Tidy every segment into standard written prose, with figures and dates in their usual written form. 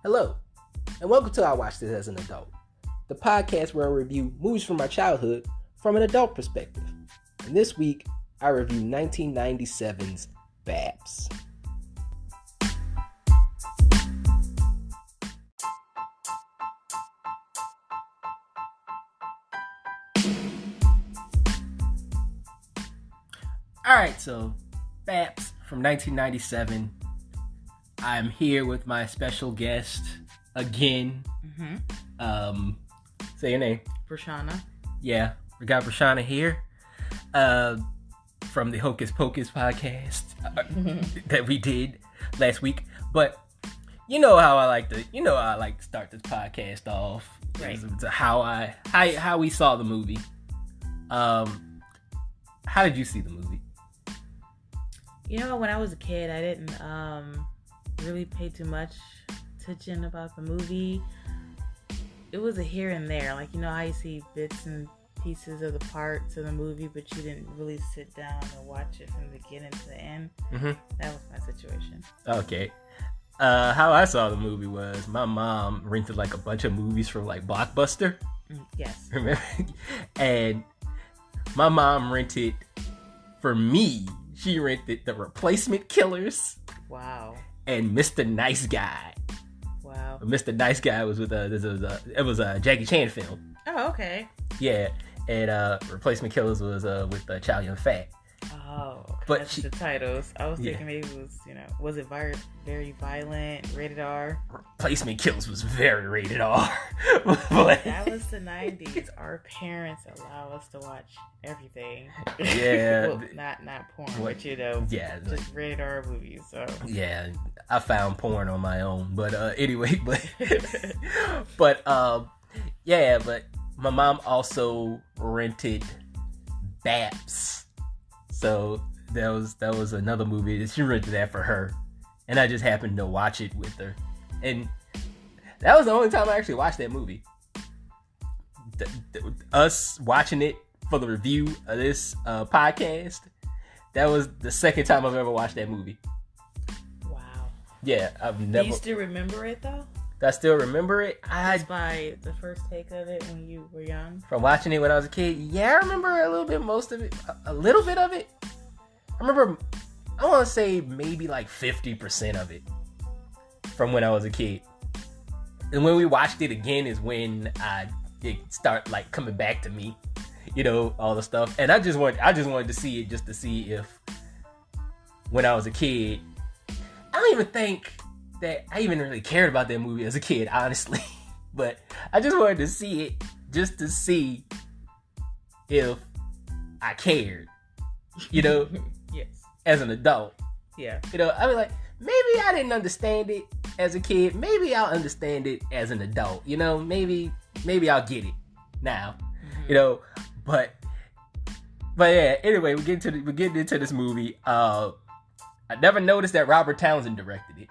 Hello, and welcome to I Watched This as an Adult, the podcast where I review movies from my childhood from an adult perspective. And this week, I review 1997's B.A.P.S. Alright, so B.A.P.S. from 1997. I'm here with my special guest again. Say your name. Prashana. Yeah, we got Prashana here from the Hocus Pocus podcast that we did last week. But you know how I like to start this podcast off. Right. To how we saw the movie. How did you see the movie? You know, when I was a kid, I didn't really pay too much attention about the movie. It was a here and there. Like, you know how you see bits and pieces of the parts of the movie, but you didn't really sit down and watch it from the beginning to the end. Mm-hmm. That was my situation. Okay. How I saw the movie was my mom rented like a bunch of movies from like Blockbuster. Yes. Remember? And my mom rented, for me, she rented The Replacement Killers. Wow. And Mr. Nice Guy. Wow. Mr. Nice Guy was with it was a Jackie Chan film. Oh, okay. Yeah, and Replacement Killers was with Chow Yun-Fat. Oh, okay. But That's the titles. I was thinking maybe it was, was it very violent, rated R? Replacement Killers was very rated R. That was the 90s. Our parents allow us to watch everything. Yeah. Well, not porn, but yeah, just rated R movies. So yeah, I found porn on my own, but anyway, but but my mom also rented B.A.P.S. So that was another movie that she rented that for her, and I just happened to watch it with her, and that was the only time I actually watched that movie. Us watching it for the review of this podcast, that was the second time I've ever watched that movie. Wow. Yeah, I've never. Do you still remember it though? I still remember it. Just by the first take of it when you were young? From watching it when I was a kid, yeah, I remember a little bit, most of it, a little bit of it. I remember, I want to say maybe like 50% of it from when I was a kid. And when we watched it again is when it started like coming back to me, all the stuff. And I just wanted to see it just to see if when I was a kid, I don't even think that I even really cared about that movie as a kid, honestly. But I just wanted to see it just to see if I cared, Yes. as an adult. Yeah. I was like, maybe I didn't understand it as a kid. Maybe I'll understand it as an adult. Maybe I'll get it now. Mm-hmm. But yeah. Anyway, we're getting into this movie. I never noticed that Robert Townsend directed it.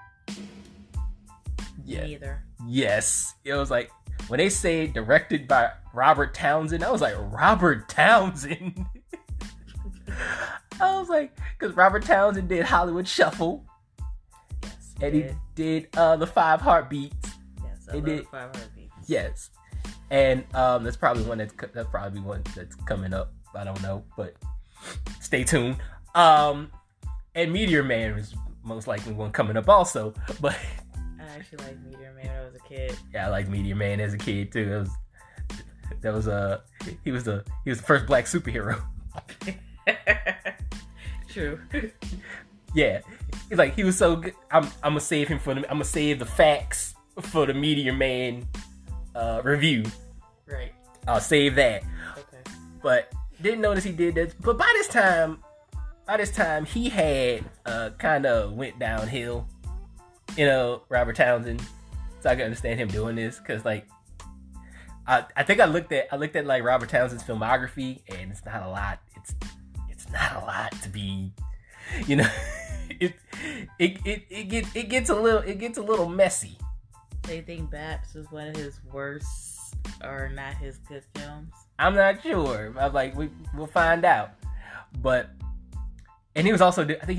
Yeah. Me either. Yes. It was like, when they say directed by Robert Townsend, I was like, Robert Townsend? I was like, because Robert Townsend did Hollywood Shuffle. Yes. And he did The Five Heartbeats. Yes, I love The Five Heartbeats. Yes. And that's probably one that's coming up. I don't know, but stay tuned. And Meteor Man was most likely one coming up also, but I actually liked Meteor Man when I was a kid. Yeah, I liked Meteor Man as a kid too. He was the first black superhero. True. Yeah, he was so good. I'm gonna save him I'm gonna save the facts for the Meteor Man review. Right. I'll save that. Okay. But didn't notice he did that. But by this time he had kind of went downhill. Robert Townsend. So I can understand him doing this because I think I looked at like Robert Townsend's filmography, and it's not a lot. It's not a lot to be, it gets a little messy. Do you think B.A.P.S was one of his worst or not his good films? I'm not sure. I'm like, we'll find out. But and he was also doing that.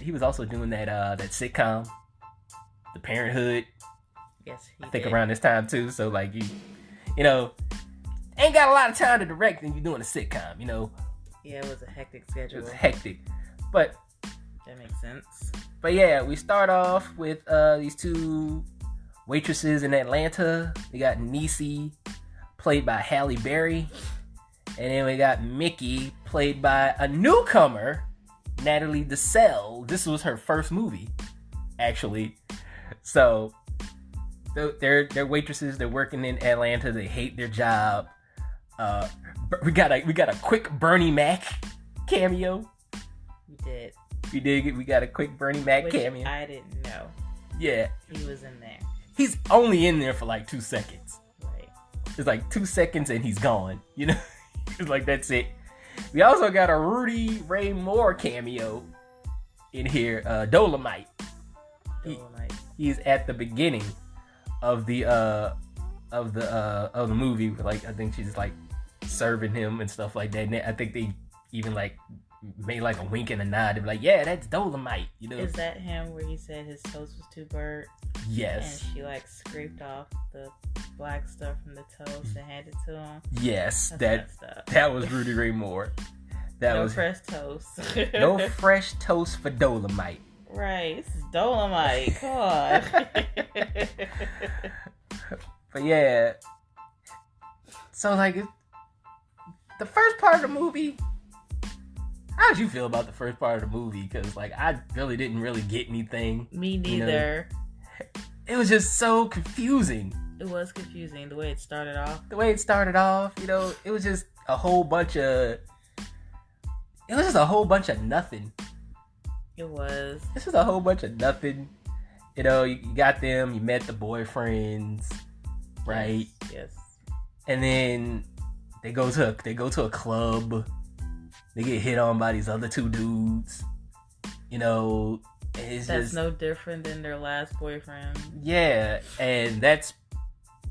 He was also doing that sitcom, The Parenthood. Yes, he I think did. around this time too. So like you know, ain't got a lot of time to direct and you're doing a sitcom, you know. Yeah, it was a hectic schedule. It was hectic. But that makes sense. But yeah, we start off with these two waitresses in Atlanta. We got Niecy, played by Halle Berry. And then we got Mickey, played by a newcomer, Natalie Desselle. This was her first movie, actually. So they're waitresses. They're working in Atlanta. They hate their job. We got a quick Bernie Mac cameo. We did. We got a quick Bernie Mac cameo. I didn't know. Yeah. He was in there. He's only in there for like 2 seconds. Right. It's like 2 seconds and he's gone. You know? It's like, that's it. We also got a Rudy Ray Moore cameo in here. Dolomite. He's at the beginning of the movie. Like, I think she's like serving him and stuff like that. And I think they even like made like a wink and a nod. They're like, yeah, that's Dolomite, you know. Is that him where he said his toast was too burnt? Yes. And she like scraped off the black stuff from the toast and handed it to him? Yes, that was Rudy Ray Moore. No fresh toast. No fresh toast for Dolomite. Right, this is Dolomite. Come on. But yeah, so like the first part of the movie. How did you feel about the first part of the movie? Because like I really didn't get anything. Me neither. You know? It was just so confusing. It was confusing the way it started off. You know, it was just a whole bunch of. It was just a whole bunch of nothing. It was. This was a whole bunch of nothing. You know, you got them. You met the boyfriends, right? Yes. And then they go to a club. They get hit on by these other two dudes. You know, that's just no different than their last boyfriend. Yeah, and that's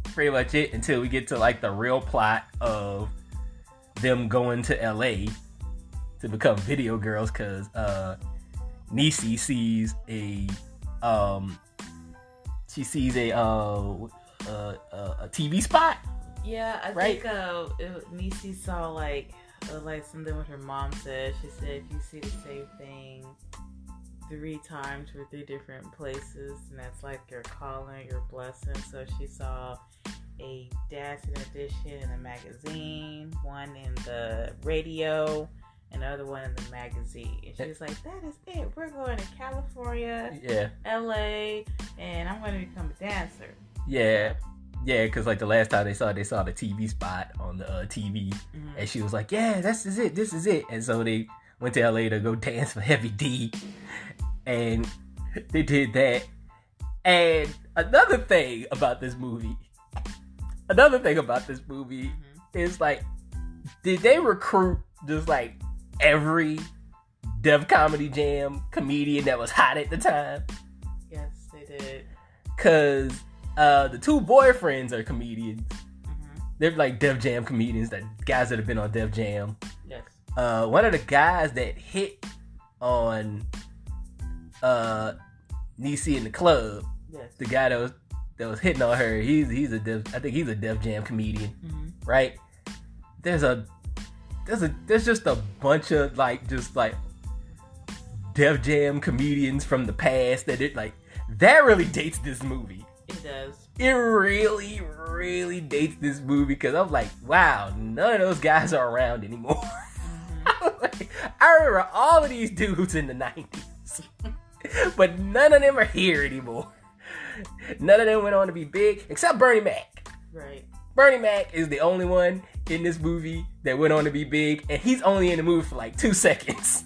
pretty much it until we get to like the real plot of them going to LA to become video girls because Niecy sees a TV spot. Yeah, I think Niecy saw like something what her mom said. She said if you see the same thing 3 times for 3 different places, and that's like your calling, your blessing. So she saw a dancing edition in a magazine, one in the radio, another one in the magazine. And she was like, that is it. We're going to California, LA, and I'm going to become a dancer. Yeah. Yeah, because like the last time they saw the TV spot on the TV, and she was like, yeah, this is it. And so they went to LA to go dance for Heavy D, and they did that. And another thing about this movie is like, did they recruit just like every Def Comedy Jam comedian that was hot at the time? Yes, they did. Because the 2 boyfriends are comedians. They're like Def Jam comedians, that guys that have been on Def Jam. Yes. One of the guys that hit on Niecy in the club, the guy that was hitting on her, I think he's a Def Jam comedian, right? There's just a bunch of like Def Jam comedians from the past that that really dates this movie. It does. It really, really dates this movie because I'm like, wow, none of those guys are around anymore. I remember all of these dudes in the 90s, but none of them are here anymore. None of them went on to be big, except Bernie Mac. Right. Bernie Mac is the only one in this movie that went on to be big, and he's only in the movie for like 2 seconds.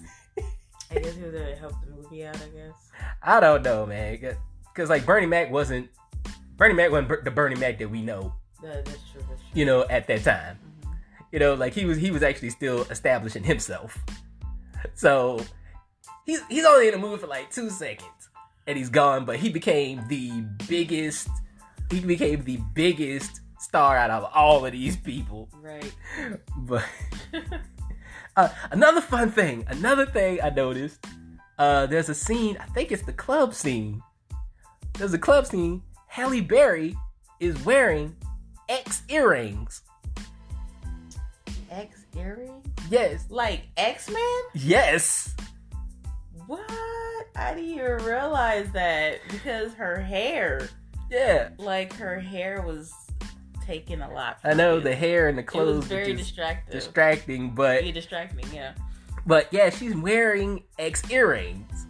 I guess he was there to help the movie out, I guess. I don't know, man. Because like Bernie Mac wasn't the Bernie Mac that we know. That's true. You know, at that time. You know, like he was actually still establishing himself. So he's only in the movie for like 2 seconds and he's gone, but he became the biggest star out of all of these people. Right. But another thing I noticed, there's a scene, I think it's the club scene. There's a club scene. Halle Berry is wearing X earrings. X earrings? Yes. Like X-Men? Yes. What? I didn't even realize that because her hair. Yeah. Like her hair was taking a lot from I know it. the hair and the clothes. It was very distracting, but yeah, distracting, yeah. But yeah, she's wearing X earrings.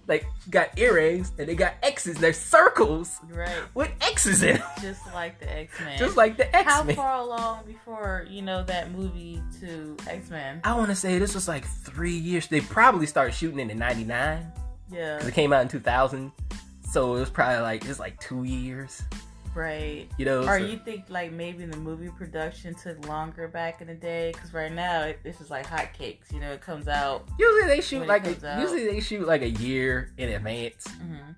Like, she got earrings and they got X's. They're circles, right, with X's in them. Just like the X-Men. Just like the X-Men. How far along before that movie to X-Men? I want to say this was like 3 years. They probably started shooting it in '99. Yeah, because it came out in 2000. So it was probably like 2 years. Right. Or so, you think like maybe the movie production took longer back in the day? Because right now it's just like hotcakes. It comes out. Usually they shoot like a year in advance,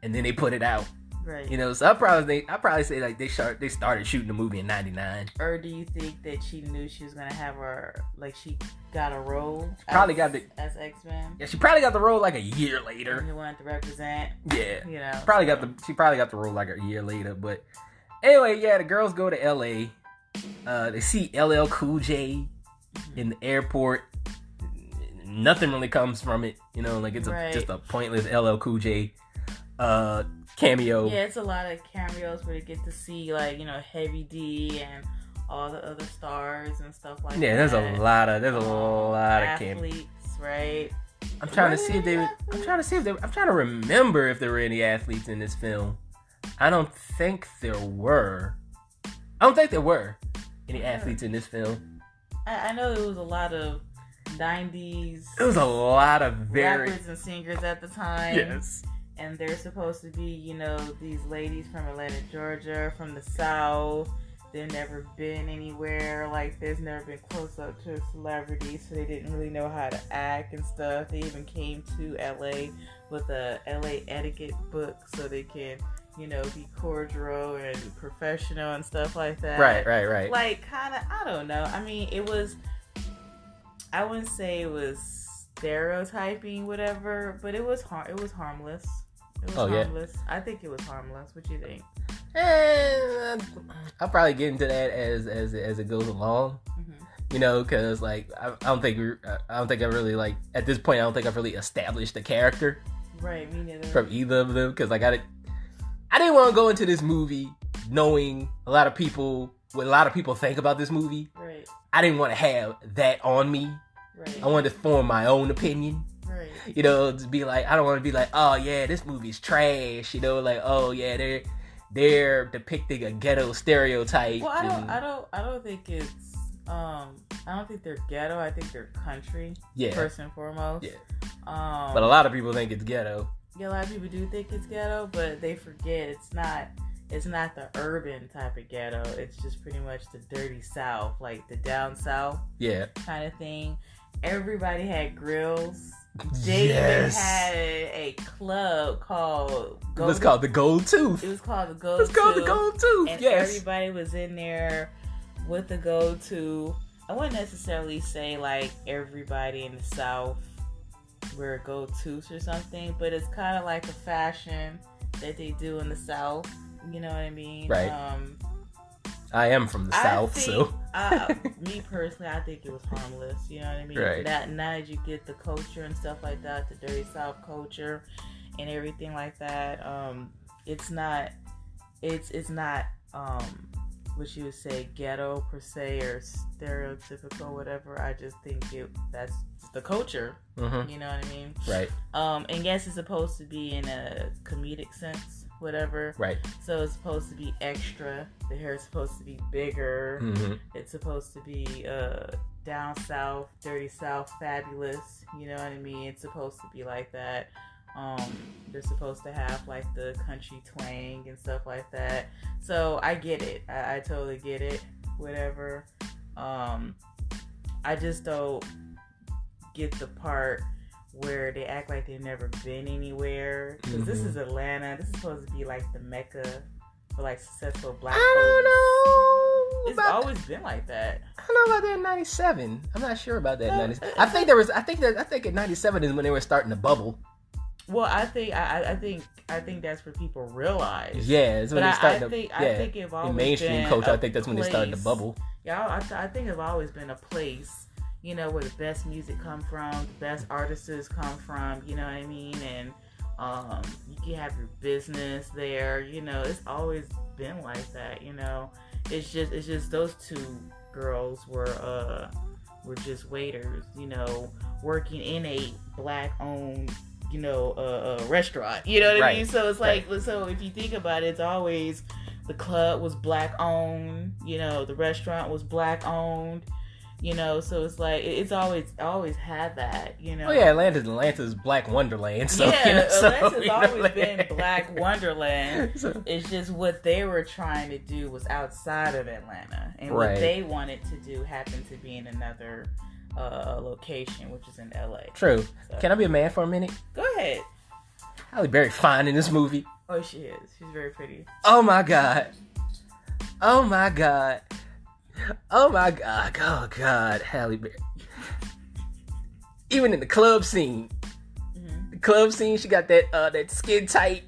and then they put it out. Right. So I probably say like they started shooting the movie in '99. Or do you think that she knew she was gonna have she got a role? As X-Men. Yeah, she probably got the role like a year later. And you wanted to represent. Yeah. She probably got the role like a year later, but. Anyway, yeah, the girls go to LA. They see LL Cool J in the airport. Nothing really comes from it, it's just a pointless LL Cool J cameo. Yeah, it's a lot of cameos where you get to see Heavy D and all the other stars and stuff like that. Yeah, there's a lot of athletes, right? I'm trying to remember if there were any athletes in this film. I don't think there were any athletes in this film. I know it was a lot of 90s. It was a lot of rappers and singers at the time. Yes. And they're supposed to be, these ladies from Atlanta, Georgia, from the South. They've never been anywhere. Like, there's never been close up to a celebrity, so they didn't really know how to act and stuff. They even came to LA with a LA etiquette book so they can, be cordial and professional and stuff like that. Right. Like, kind of, I don't know. I mean, I wouldn't say it was stereotyping, whatever, but it was harmless. It was harmless. Yeah? I think it was harmless. What do you think? I'll probably get into that as it goes along. Because I don't think I really like at this point. I don't think I've really established the character. Right, me neither. From either of them, because I didn't want to go into this movie knowing what a lot of people think about this movie. Right. I didn't want to have that on me. Right. I wanted to form my own opinion. Right. To be like, I don't want to be like, oh yeah, this movie's trash. Like, oh yeah, they're depicting a ghetto stereotype. Well, I don't think it's I don't think they're ghetto. I think they're country. Yeah. First and foremost. Yeah. But a lot of people think it's ghetto. Yeah, a lot of people do think it's ghetto, but they forget it's not the urban type of ghetto. It's just pretty much the dirty South, like the down South. Yeah. Kind of thing. Everybody had grills. They even had a club called It was called the Gold Tooth. It was called the Gold Tooth. And everybody was in there with the Gold Tooth. I wouldn't necessarily say like everybody in the South wear gold tooths or something, but it's kind of like a fashion that they do in the South. You know what I mean? Right. I am from the South, so. Me personally, I think it was harmless. You know what I mean? Right. Now that you get the culture and stuff like that, the dirty South culture and everything like that, it's not what you would say ghetto per se or stereotypical, whatever. I just think that's the culture. Mm-hmm. You know what I mean? Right. And yes, it's supposed to be in a comedic sense, whatever. Right. So it's supposed to be extra. The hair is supposed to be bigger. Mm-hmm. It's supposed to be down south, dirty south, fabulous. You know what I mean? It's supposed to be like that. They're supposed to have like the country twang and stuff like that. So I get it. I totally get it. Whatever. I just don't get the part where they act like they've never been anywhere. Because this is Atlanta. This is supposed to be like the Mecca for like successful black folks. I don't know. It's always been like that. I don't know about that in '97. I'm not sure about that in '97. I think in '97 is when they were starting to bubble. Well, I think that's where people realize. Yeah, it's when but they start I think it's always in mainstream been culture. a I think that's when they started to place- bubble. Yeah, I think it's always been a place, where the best music come from, the best artists come from. You know what I mean? And you can have your business there. It's always been like that. It's just those two girls were just waiters. Working in a black-owned restaurant. You know what I mean? So it's like, so if you think about it, it's always the club was black owned. The restaurant was black owned. So it's like it's always had that. Oh yeah, Atlanta's Black Wonderland. So, yeah, so, Atlanta's always been Black Wonderland. It's just what they were trying to do was outside of Atlanta, and what they wanted to do happened to be in another location, which is in LA. True. So. Can I be a man for a minute? Go ahead. Halle Berry fine in this movie. Oh, she is. She's very pretty. Oh my god. Oh my god. Oh my god. Oh god. Halle Berry. Even in the club scene. Mm-hmm. The club scene, she got that skin tight,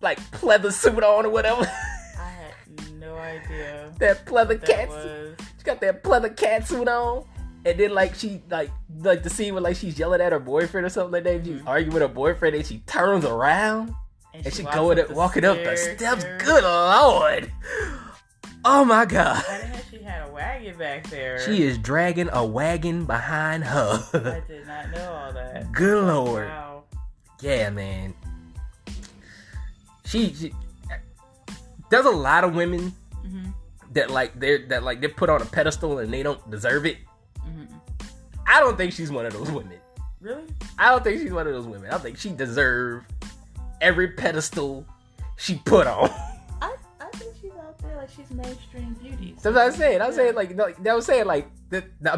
like pleather suit on or whatever. I had no idea. That pleather cat suit. She got that pleather cat suit on. And then she like the scene where she's yelling at her boyfriend or something like that. She's arguing with her boyfriend and she turns around and she walking up the steps. Good lord! Oh my god! I didn't know she had a wagon back there. She is dragging a wagon behind her. I did not know all that. Good lord! Wow. Yeah, man. She there's a lot of women they're put on a pedestal and they don't deserve it. I don't think she's one of those women. Really? I don't think she's one of those women. I think she deserves every pedestal she put on. I think she's out there like she's mainstream beauty. That's what I'm saying. I'm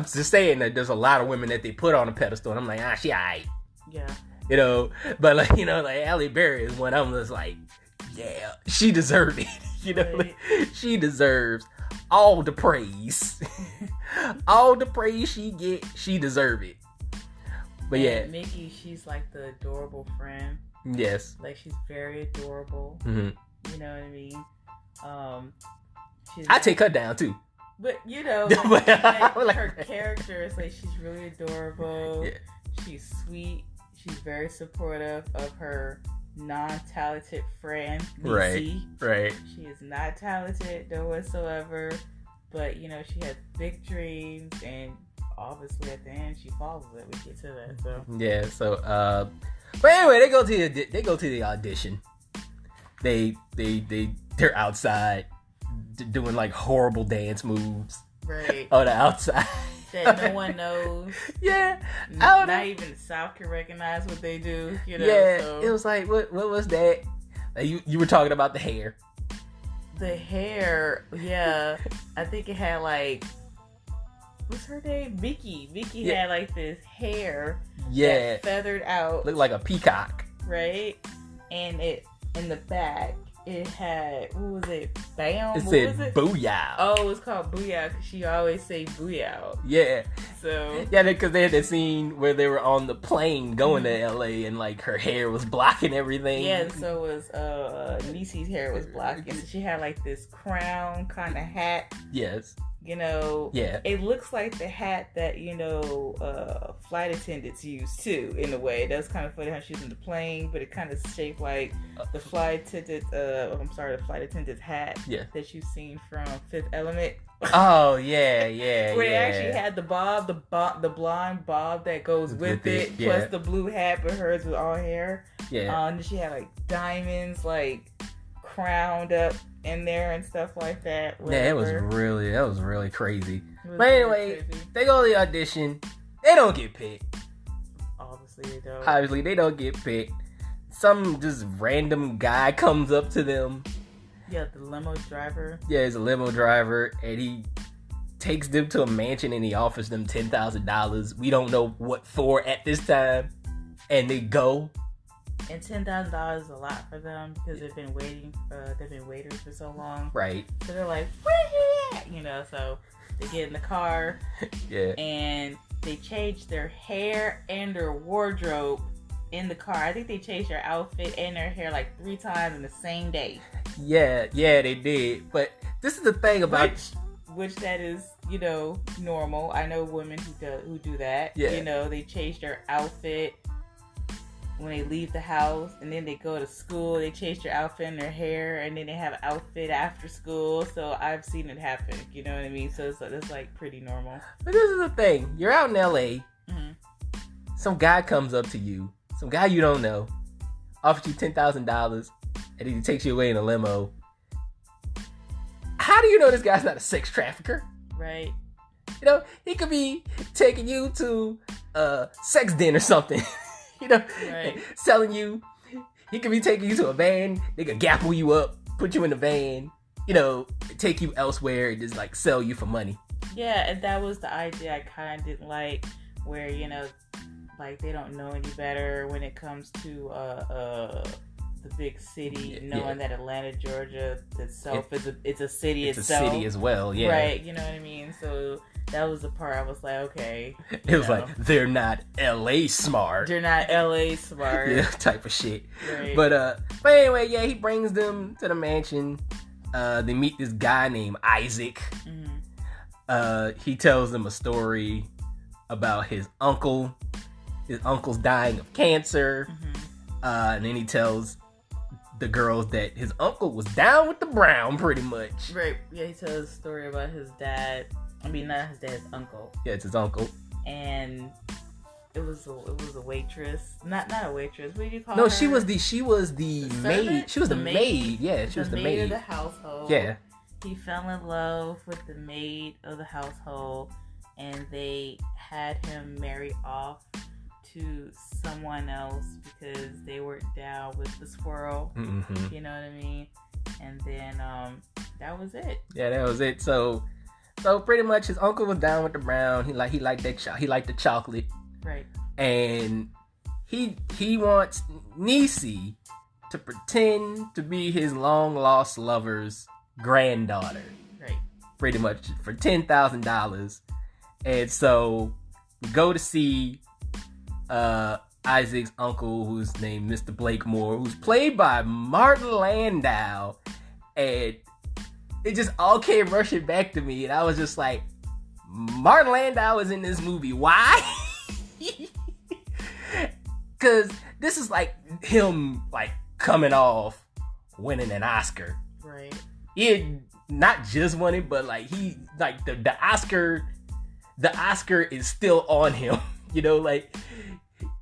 just saying that there's a lot of women that they put on a pedestal, and I'm like, she alright. Yeah. But Halle Berry is one I'm just like, yeah, she deserves it. Right. She deserves all the praise. All the praise she get, she deserve it. But yeah, Mickey, she's like the adorable friend. Yes. Like she's very adorable. Mm-hmm. You know what I mean? I take her down too. But her character is like she's really adorable. Yeah. She's sweet. She's very supportive of her non-talented friend, Nisi. Right. She is not talented, no whatsoever. But, she has big dreams, and obviously at the end she follows it. We get to that, so. Yeah, so, but anyway, they go to the audition. They're outside doing, horrible dance moves. Right. On the outside. That no one knows. Yeah. Not even the South can recognize what they do, Yeah, so. It was like, what was that? You were talking about the hair. The hair, yeah. I think it had what's her name? Vicky. Vicky had this hair. Yeah. That feathered out. Looked like a peacock. Right? And it in the back it had, what was it? Bam? It said booyah. Oh, it was called booyah because she always say booyah. Yeah. So. Yeah, because they had that scene where they were on the plane going to LA and her hair was blocking everything. Yeah, and so was Nisi's hair was blocking. So she had this crown kind of hat. Yes. Yeah. It looks like the hat that, flight attendants use too, in a way. That's kind of funny how she's in the plane, but it kind of shaped like the flight attendant's hat that you've seen from Fifth Element. Oh, yeah. Where they actually had the blonde bob that goes with it, plus the blue hat, but hers was all hair. Yeah. And she had diamonds, crowned up in there and stuff like that. Whatever. Yeah, that was really crazy. But anyway, they go to the audition. They don't get picked. Obviously, they don't get picked. Some just random guy comes up to them. Yeah, the limo driver. Yeah, he's a limo driver, and he takes them to a mansion and he offers them $10,000. We don't know what for at this time. And they go. And $10,000 is a lot for them because they've been waiting. They've been waiters for so long. Right. So they're like, we're here! So they get in the car. Yeah. And they change their hair and their wardrobe in the car. I think they changed her outfit and her hair like 3 times in the same day. Yeah, they did. But this is the thing about which that is, normal. I know women who do that. Yeah. They change their outfit when they leave the house, and then they go to school. They change their outfit and their hair, and then they have an outfit after school. So I've seen it happen. You know what I mean? So it's like pretty normal. But this is the thing. You're out in LA. Mm-hmm. Some guy comes up to you. Some guy you don't know. Offers you $10,000. And he takes you away in a limo. How do you know this guy's not a sex trafficker? Right. He could be taking you to a sex den or something. Right. Selling you. He could be taking you to a van. They could gapple you up, put you in the van, take you elsewhere and just like sell you for money. Yeah, and that was the idea I kind of didn't like, where, like they don't know any better when it comes to the big city, knowing that Atlanta, Georgia itself is a city itself. It's a city as well, yeah. Right, you know what I mean? So that was the part I was like, okay. It was like, they're not LA smart. They're not LA smart. Yeah, type of shit. Right. But anyway, yeah, he brings them to the mansion. They meet this guy named Isaac. Mm-hmm. He tells them a story about his uncle. His uncle's dying of cancer. Mm-hmm. And then he tells the girls that his uncle was down with the brown, pretty much. Right. Yeah, he tells a story about his dad. I mean, not his dad, his uncle. Yeah, it's his uncle. And it was a waitress. Not a waitress. What do you call her? No, she was the maid. She was the maid. maid. Yeah, she was the maid of the household. Yeah. He fell in love with the maid of the household, and they had him marry off to someone else because they were down with the squirrel. Mm-hmm. You know what I mean? And then that was it. Yeah, that was it. So pretty much his uncle was down with the brown. He liked the chocolate. Right. And he wants Niecy to pretend to be his long lost lover's granddaughter. Right. Pretty much for $10,000. And so we go to see Isaac's uncle, who's named Mr. Blakemore, who's played by Martin Landau. And it just all came rushing back to me, and I was just like, Martin Landau is in this movie. Why? Because this is like him like coming off winning an Oscar. Right. He had not just won it, but like he like the Oscar is still on him. Like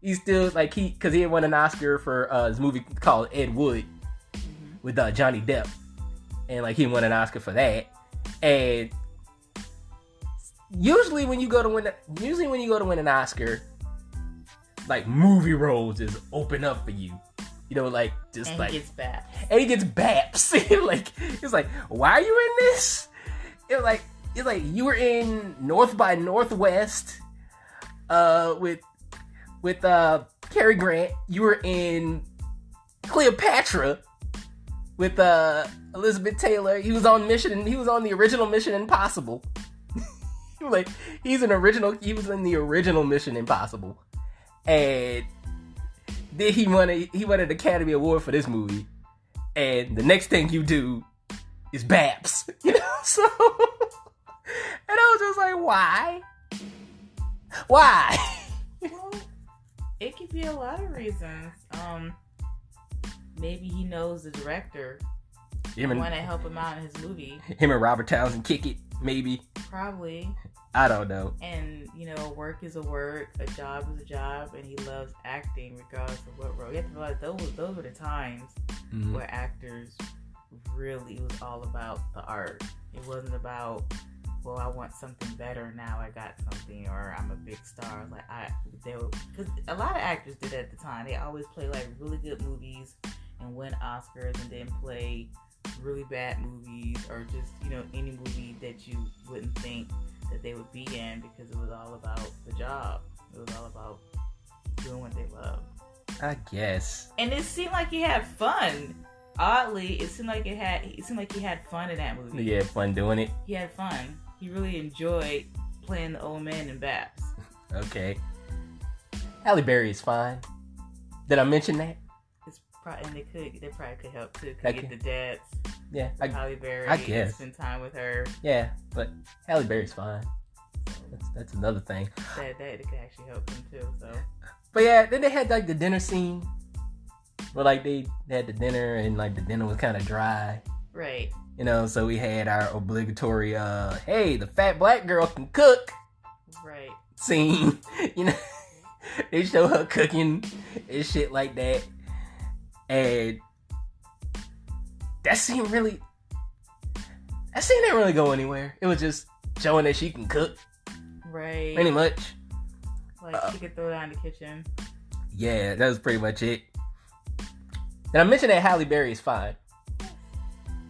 he's still like because he had won an Oscar for his movie called Ed Wood with Johnny Depp. And like he won an Oscar for that. And usually when you go to win an Oscar, like movie roles just open up for you. Like just and like he gets B.A.P.S. And he gets B.A.P.S. Like it's like, why are you in this? It's like you were in North by Northwest with Cary Grant. You were in Cleopatra with Elizabeth Taylor. He was on the original Mission Impossible. He was in the original Mission Impossible. And then he won an Academy Award for this movie. And the next thing you do is B.A.P.S. So and I was just like, why? Well, it could be a lot of reasons. Maybe he knows the director. Want to help him out in his movie. Him and Robert Townsend kick it, maybe. Probably. I don't know. And, work is a work, a job is a job, and he loves acting regardless of what role. You have to realize those were the times where actors really, it was all about the art. It wasn't about, well, I want something better now, I got something, or I'm a big star. Because a lot of actors did that at the time. They always play like really good movies and win Oscars, and then play really bad movies, or just any movie that you wouldn't think that they would be in, because it was all about the job. It was all about doing what they love. I guess. And it seemed like he had fun. Oddly, it seemed like he had fun in that movie. He had fun doing it. He had fun. He really enjoyed playing the old man in B.A.P.S. Okay. Halle Berry is fine. Did I mention that? It's probably, and they probably could help too. That Could get the dads. Yeah, Halle Berry. I guess. Spend time with her. Yeah, but Halle Berry's fine. That's another thing. That could actually help them too. So. But yeah, then they had like the dinner scene, where like they had the dinner and like the dinner was kind of dry. Right. You know, so we had our obligatory, hey, the fat black girl can cook. Right. Scene. You know, they show her cooking and shit like that. And that scene didn't really go anywhere. It was just showing that she can cook. Right. Pretty much. Like, she could throw down in the kitchen. Yeah, that was pretty much it. Did I mention that Halle Berry is fine?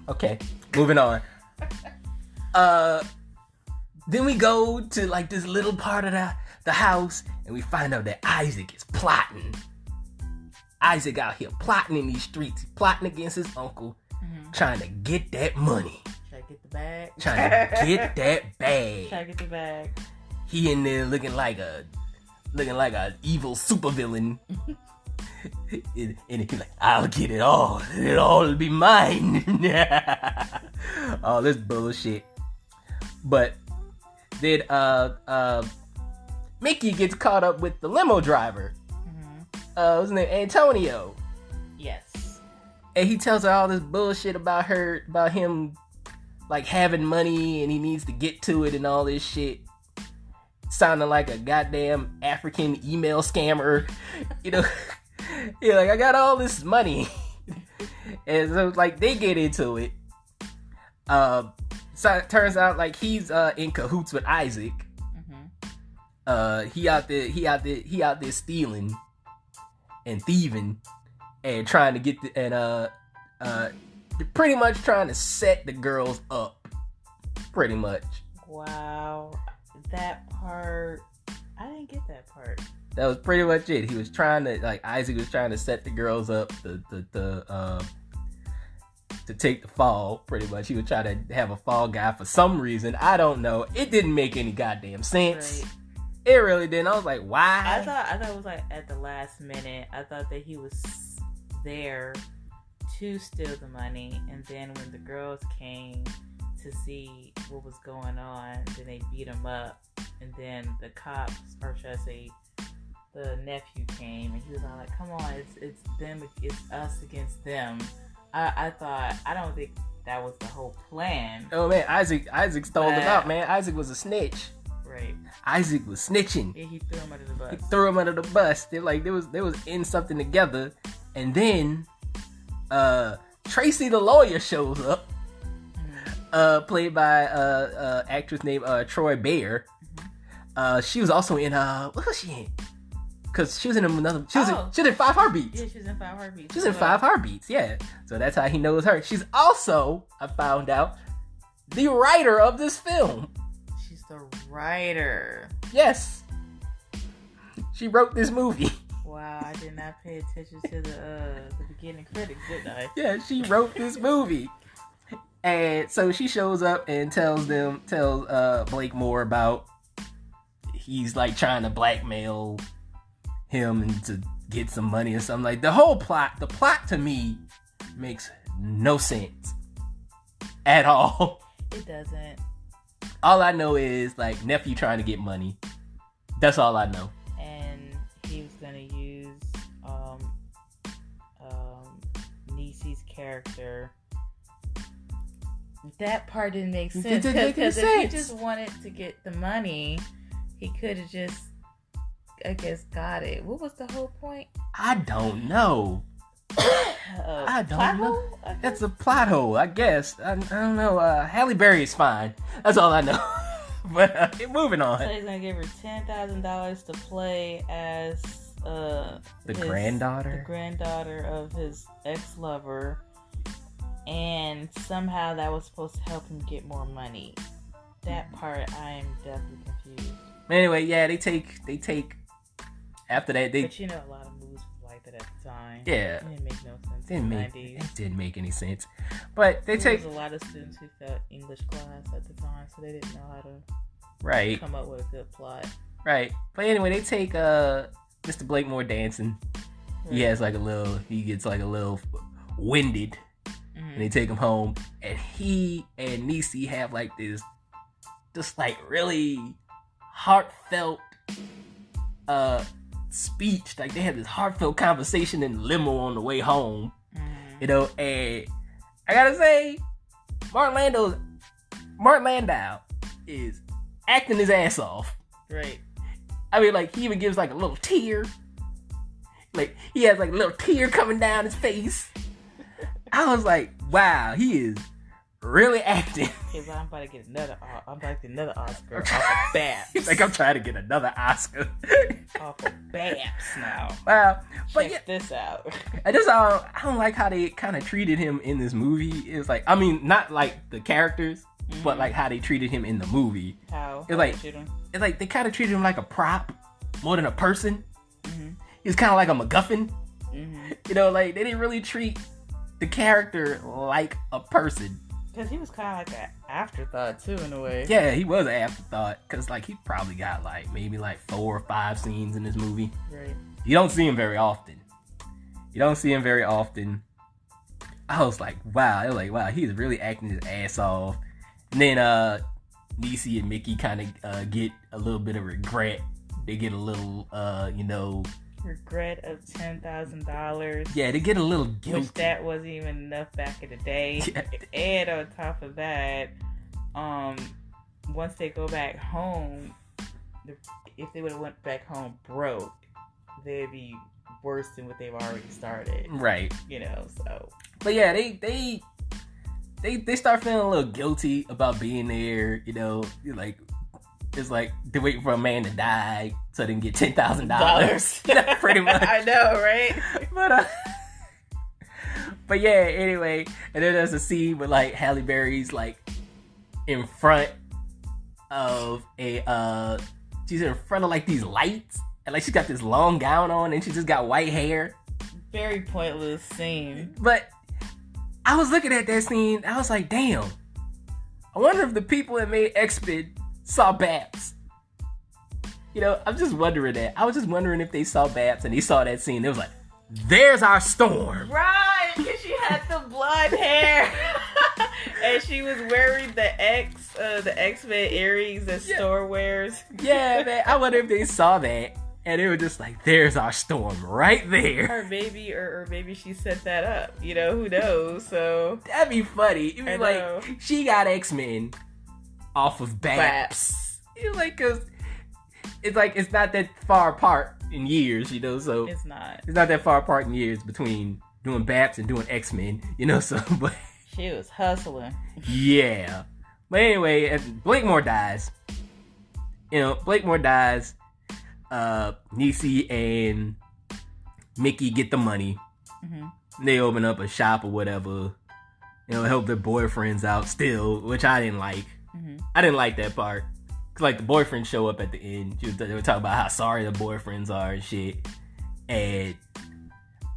Okay, moving on. Then we go to like this little part of the house, and we find out that Isaac is plotting. Isaac out here plotting in these streets, plotting against his uncle, trying to get that money. Trying to get the bag. Trying to get that bag. Trying to get the bag. He in there looking like a evil supervillain. And he's like, I'll get it all. It'll all be mine. All this bullshit. But then Mickey gets caught up with the limo driver. What's his name? Antonio. Yes. And he tells her all this bullshit about him like having money and he needs to get to it and all this shit. Sounding like a goddamn African email scammer. You know, yeah, like, I got all this money. And so, like, they get into it. So it turns out, like, he's in cahoots with Isaac. He out there stealing and thieving and trying to get pretty much trying to set the girls up. Pretty much. Wow. That part, I didn't get that part. That was pretty much it. He was trying to, like, Isaac was trying to set the girls up to take the fall, pretty much. He was trying to have a fall guy for some reason. I don't know. It didn't make any goddamn sense. Right. It really didn't. I was like, why? I thought it was like at the last minute. I thought that he was there to steal the money, and then when the girls came to see what was going on, then they beat him up, and then the cops, or should I say, the nephew came, and he was all like, "Come on, it's them, it's us against them." I don't think that was the whole plan. Oh man, Isaac stole them out, man. Isaac was a snitch. Right. Isaac was snitching. Yeah, he threw him under the bus. He threw him under the bus. They was in something together, and then Tracy the lawyer shows up. Played by actress named Troy Bayer. She was also in what was she in? Because she was in another. She was in 5 Heartbeats. Yeah, she was in 5 Heartbeats. She was in 5 Heartbeats. Yeah, so that's how he knows her. She's also, I found out, the writer of this film. She's the writer. Yes, she wrote this movie. Wow, I did not pay attention to the beginning credits, did I? Yeah, she wrote this movie. And so she shows up and tells Blake more about he's like trying to blackmail him and to get some money or something. Like the plot to me makes no sense at all. It doesn't. All I know is like nephew trying to get money. That's all I know. And he was gonna use Niecy's character. That part didn't make sense. Because if he just wanted to get the money, he could have just, I guess, got it. What was the whole point? I don't know. I don't know. Hole, That's a plot hole, I guess. I don't know. Halle Berry is fine. That's all I know. But moving on. So he's gonna give her $10,000 to play as the granddaughter of his ex-lover. And somehow that was supposed to help him get more money. That part, I am definitely confused. Anyway, yeah, they take after that. But you know, a lot of movies were like that at the time. Yeah, it didn't make no sense. It didn't make any sense. But there was a lot of students who felt English class at the time, so they didn't know how to come up with a good plot. Right. But anyway, they take Mr. Blakemore dancing. he gets like a little winded, and they take him home, and he and Niecy have like this, just like really heartfelt speech. Like they have this heartfelt conversation in the limo on the way home, you know. And I gotta say, Mark Landau is acting his ass off. Right. I mean, like, he even gives like a little tear. Like, he has like a little tear coming down his face. I was like, wow, he is really acting. He's like, I'm about to get another Oscar off of B.A.P.S. He's like, I'm trying to get another Oscar. Off of B.A.P.S. now. Wow. But Check this out. I don't like how they kind of treated him in this movie. It's like, I mean, not like the characters, but like how they treated him in the movie. How? It's like they kind of treated him like a prop more than a person. He was kind of like a MacGuffin. You know, like they didn't really treat the character like a person. Because he was kind of like an afterthought too, in a way. Yeah, he was an afterthought. Because like he probably got like maybe like 4 or 5 scenes in this movie. Right. You don't see him very often. I was like, wow, he's really acting his ass off. And then Niecy and Mickey kind of get a little bit of regret. They get a little, regret of $10,000. Yeah, they get a little guilty. Which that wasn't even enough back in the day. Yeah. And on top of that, once they go back home, if they would have went back home broke, they'd be worse than what they've already started. Right. You know, so. But yeah, they start feeling a little guilty about being there, you know, like, it's like they're waiting for a man to die so they can get $10,000. Pretty much. I know, right? But yeah, anyway, and then there's a scene with like Halle Berry's like in front of she's in front of like these lights, and like she's got this long gown on and she just got white hair. Very pointless scene. But I was looking at that scene, I was like, damn, I wonder if the people that made X-Men saw B.A.P.S. You know, I'm just wondering that. I was just wondering if they saw B.A.P.S. and they saw that scene. It was like, there's our Storm. Right, because she had the blonde hair. And she was wearing the X-Men earrings that Storm wears. Yeah, man. I wonder if they saw that. And they were just like, there's our Storm right there. Or maybe she set that up. You know, who knows? So that'd be funny. It'd be like, she got X-Men off of B.A.P.S. Like, cause it's not that far apart in years, you know. So it's not that far apart in years between doing B.A.P.S. and doing X-Men, you know. So, but she was hustling. Yeah, but anyway, if Blakemore dies, Niecy and Mickey get the money. They open up a shop or whatever. Help their boyfriends out still, which I didn't like. I didn't like that part. Cause like the boyfriends show up at the end. They were talking about how sorry the boyfriends are and shit. And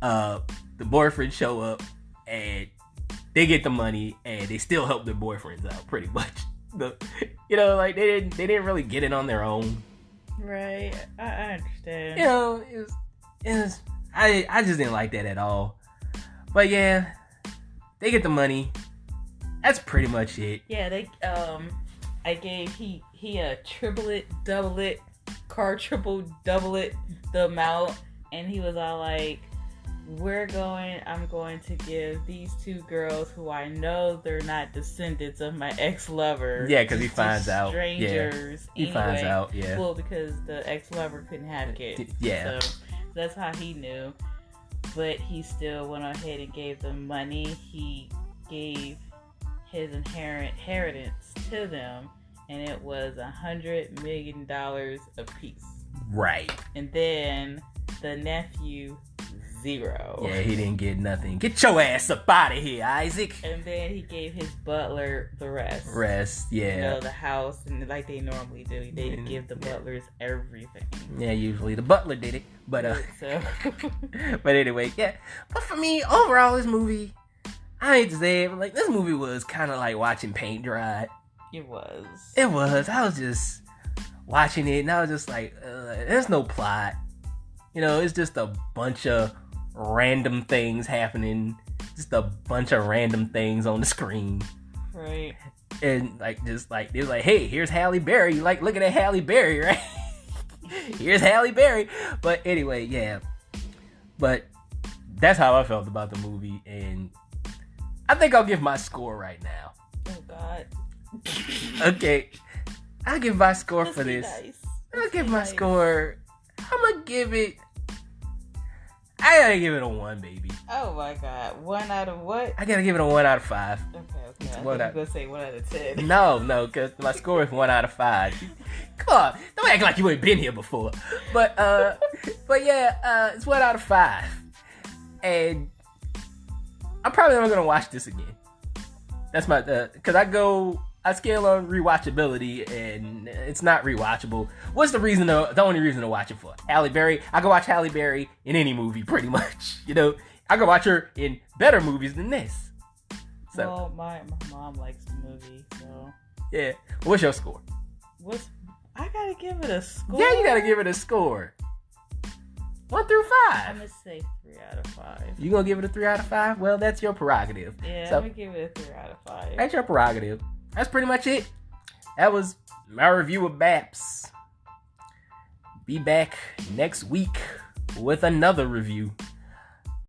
the boyfriends show up and they get the money and they still help their boyfriends out pretty much. Like they didn't really get it on their own. Right. I understand. It was I just didn't like that at all. But yeah, they get the money. That's pretty much it. Yeah, I gave he triple it, double it, quadruple double it the amount, and he was all like, I'm going to give these 2 girls who I know they're not descendants of my ex-lover. Yeah, because he finds out. Strangers. Yeah. He finds out, yeah. Well, because the ex-lover couldn't have kids. Yeah. So that's how he knew. But he still went ahead and gave them money. He gave his inheritance to them, and it was $100 million a piece. Right. And then the nephew, 0. Yeah, he didn't get nothing. Get your ass up out of here, Isaac. And then he gave his butler the rest. Yeah. The house, and like they normally do. They didn't give the butlers everything. Yeah, usually the butler did it. But but anyway, yeah. But for me, overall, this movie, I hate to say it, but like this movie was kind of like watching paint dry. It was. I was just watching it, and I was just like, there's no plot. It's just a bunch of random things happening, just a bunch of random things on the screen. Right. And like just like they was like, hey, here's Halle Berry. You like looking at Halle Berry, right? Here's Halle Berry. But anyway, yeah. But that's how I felt about the movie, and I think I'll give my score right now. Oh God. Okay, I'll give my score Let's for be this. nice. I'll give my score. I'm gonna give it. I gotta give it a 1, baby. Oh my God. 1 out of what? I gotta give it a 1 out of 5. Okay. I It's think one you're out- gonna say 1 out of 10. No, because my score is 1 out of 5. Come on, don't act like you ain't been here before. But yeah, it's 1 out of 5, and I'm probably never gonna watch this again. That's my because I scale on rewatchability, and it's not rewatchable. What's the reason? The only reason to watch it for Halle Berry. I can watch Halle Berry in any movie, pretty much. You know, I can watch her in better movies than this. So Well, my mom likes the movie, so yeah, what's your score? I gotta give it a score. Yeah, you gotta give it a score. 1 through 5. I'm gonna say 3 out of 5. You gonna give it a 3 out of 5? Well, that's your prerogative. Yeah, So, I'm gonna give it a 3 out of 5. that's your prerogative. That's pretty much it. That was my review of B.A.P.S. Be back next week with another review.